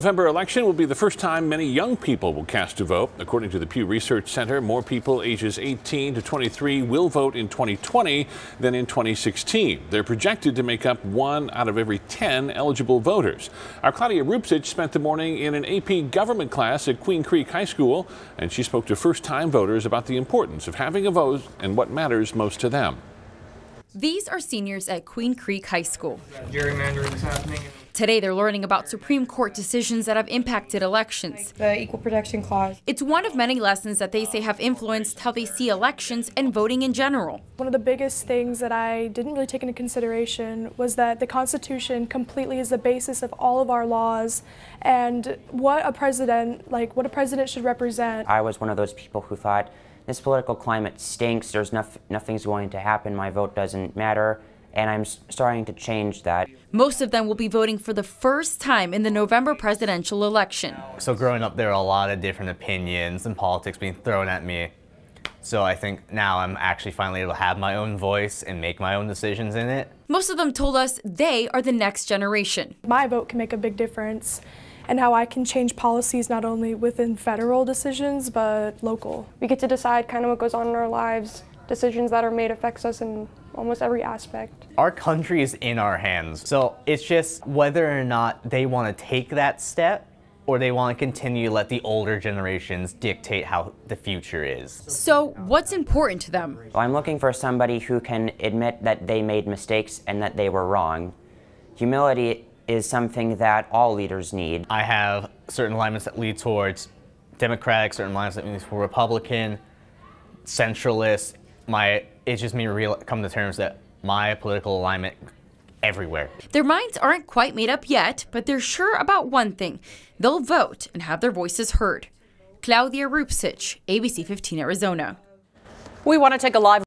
November election will be the first time many young people will cast a vote. According to the Pew Research Center, more people ages 18 to 23 will vote in 2020 than in 2016. They're projected to make up 1 out of every 10 eligible voters. Our Claudia Rupcich spent the morning in an AP government class at Queen Creek High School, and she spoke to first-time voters about the importance of having a vote and what matters most to them. These are seniors at Queen Creek High School. Gerrymandering is happening. Today, they're learning about Supreme Court decisions that have impacted elections. The Equal Protection Clause. It's one of many lessons that they say have influenced how they see elections and voting in general. One of the biggest things that I didn't really take into consideration was that the Constitution completely is the basis of all of our laws and what a president should represent. I was one of those people who thought, this political climate stinks, there's nothing's going to happen, my vote doesn't matter, and I'm starting to change that. Most of them will be voting for the first time in the November presidential election. So growing up, there are a lot of different opinions and politics being thrown at me. So I think now I'm actually finally able to have my own voice and make my own decisions in it. Most of them told us they are the next generation. My vote can make a big difference and how I can change policies not only within federal decisions, but local. We get to decide kind of what goes on in our lives. Decisions that are made affects us in almost every aspect. Our country is in our hands. So it's just whether or not they want to take that step or they want to continue to let the older generations dictate how the future is. So what's important to them? Well, I'm looking for somebody who can admit that they made mistakes and that they were wrong. Humility is something that all leaders need. I have certain alignments that lead towards Democratic, certain alignments that lead towards Republican, centralist. It's just me come to terms that my political alignment everywhere. Their minds aren't quite made up yet, but they're sure about one thing. They'll vote and have their voices heard. Claudia Rupcich, ABC 15 Arizona. We want to take a live